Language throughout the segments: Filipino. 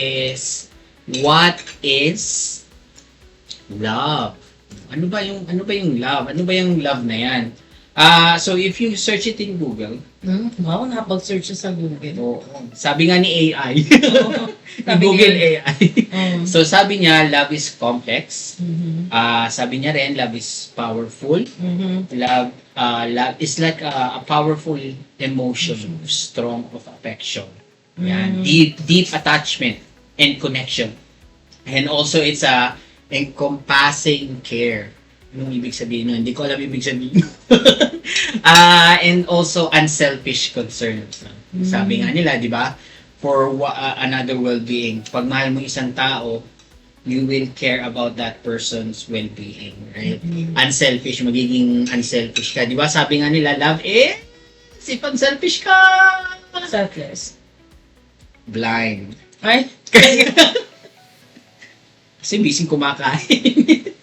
is, what is love? Ano ba yung love? Ano ba yung love na yan? So if you search it in Google, Wow, nakapag-search siya sa Google. oo, sabi nga ni AI, Oo. ni Google AI. Um, So sabi niya, love is complex. mhm. Sabi niya rin, love is powerful. Mhm. Love is like a powerful emotion, strong of affection. Yan, deep attachment and connection. And also it's a encompassing care. Anong ibig sabihin nun? Hindi ko alam ibig sabihin. And also unselfish concern. Sabi nga nila, di ba? For another well-being. Pag mahal mo isang tao, you will care about that person's well-being, right? Unselfish, magiging unselfish ka. Di ba? Sabi nga nila, love is, if unselfish ka, Selfless. blind. Ay? Kasi busy kumakain.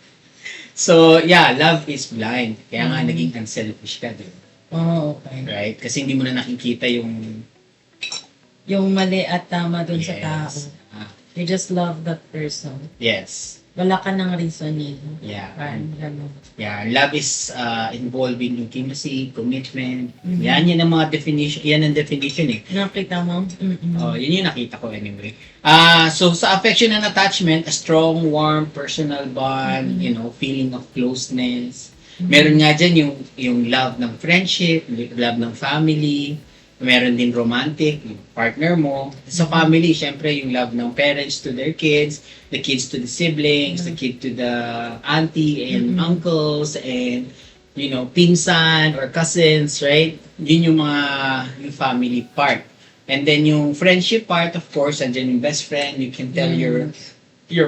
So, yeah, love is blind. Kaya nga naging unselfish ka, di ba? Oh, okay. Right? Kasi hindi mo na nakikita yung Yung mali at tama dun sa tao. Ah, You just love that person. yes. Wala ka ng reasoning. Yeah. Parang gano'n. Yeah, love is involving intimacy, commitment. Mhm. Yan ang mga definition. Yan ang definition eh. Nakita mo? Mm-mm. Oh, yun yung nakita ko anyway. So sa affection and attachment, a strong, warm, personal bond, feeling of closeness. Meron nga dyan yung love ng friendship, love ng family. Meron din romantic, yung partner mo. Sa family, syempre yung love ng parents to their kids, the kids to the siblings, the kid to the auntie and uncles, and pinsan or cousins, right? Yun yung family part. And then yung friendship part, of course, andyan yung best friend, you can tell your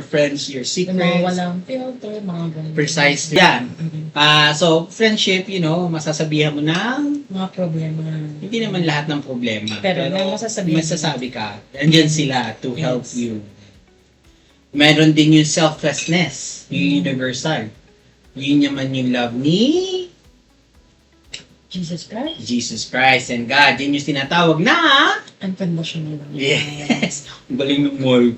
friends your Yung mga secrets. walang filter, mga gano'n. Precisely. Yan. So, friendship, masasabihan mo ng Mga problema. hindi naman lahat ng problema. Pero may masasabihan. masasabi ka. Andyan sila to help Yes. you. Meron din yung selflessness, yung universal. Yun naman yung love ni Jesus Christ? Jesus Christ and God. Yun yung tinatawag na Unconditional love. yes. Ang galing ng Mark.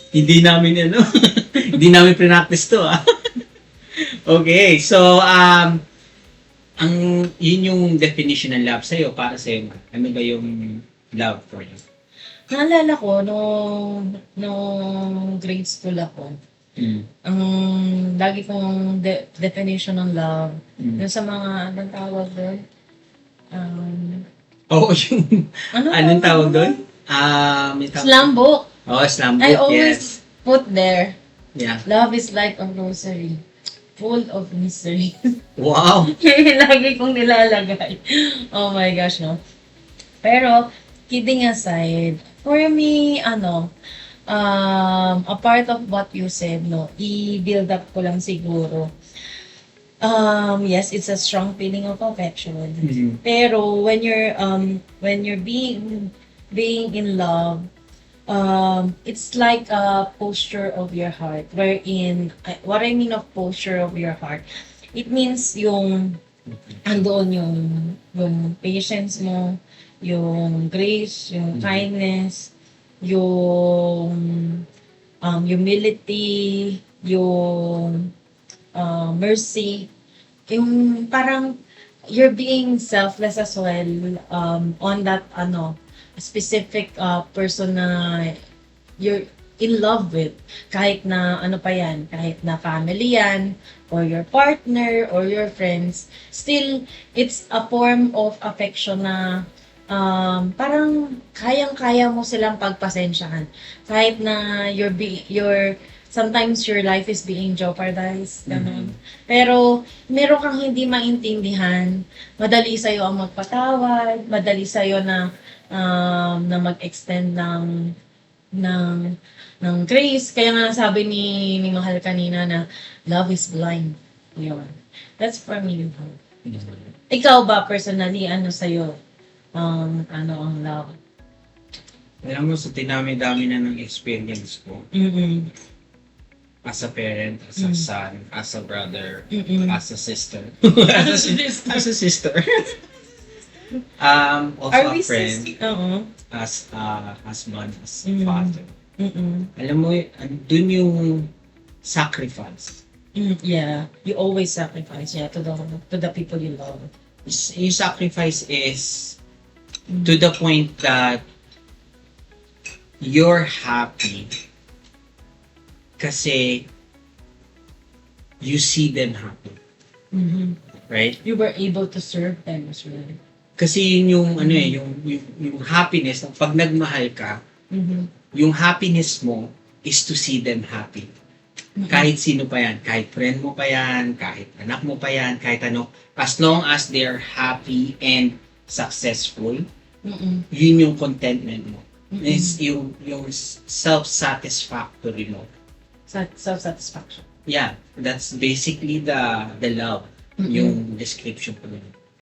Hindi namin hindi namin pre-practice to Okay, so yun yung definition ng love sa'yo, para sa'yo. Ano ba yung love for you? Naalala ko, nung grade school ako, ang lagi kong definition ng love, yung sa mga, anong tawag doon? Oo, yung, anong tawag doon? May tawag. Slam book. Oh, slam I book, always yes. put there, Yeah. love is like a rosary, full of misery. Wow! Lagi kong nilalagay. Oh my gosh, no? Pero, kidding aside, for me, a part of what you said, no, i-build up ko lang siguro. Yes, it's a strong feeling of affection. Pero when you're being in love, it's like a posture of your heart, wherein what I mean of posture of your heart, it means andoon yung patience mo, yung grace, yung kindness, yung humility, yung mercy, yung parang you're being selfless as well on that specific person na you're in love with, kahit na kahit na family yan, or your partner, or your friends, still, it's a form of affection na parang kayang-kaya mo silang pagpasensyahan. Kahit na sometimes your life is being jeopardized, ganun. Pero, meron kang hindi maintindihan, madali sa'yo ang magpatawad, madali sa'yo na mag-extend ng grace. Kaya nga sabi ni Mahal kanina na love is blind. Yun. That's for me. Ikaw ba personally, sa'yo? Ang love? Alam mo, sa dinami-dami na ng experience ko, as a parent, as a son, as a brother, as a sister. As a sister. Also Are a we friend. Oo. as a husband, as a Mm. father. Mm-mm. Alam mo, dun yung sacrifice. Yeah, you always sacrifice, yeah, to the people you love. Yung sacrifice is Mm. to the point that you're happy kasi you see them happy. Mhm. Right? You were able to serve them as well. Kasi yun yung ano eh, yung happiness, pag nagmahal ka, Mhm. yung happiness mo is to see them happy. Kahit sino pa yan, kahit friend mo pa yan, kahit anak mo pa yan, kahit ano, as long as they're happy and successful, Mm-mm. yun yung contentment mo. Mm-mm. Is yung self-satisfactory mo. Self-satisfaction. Yeah, that's basically the love, Mm-mm. yung description ko nun.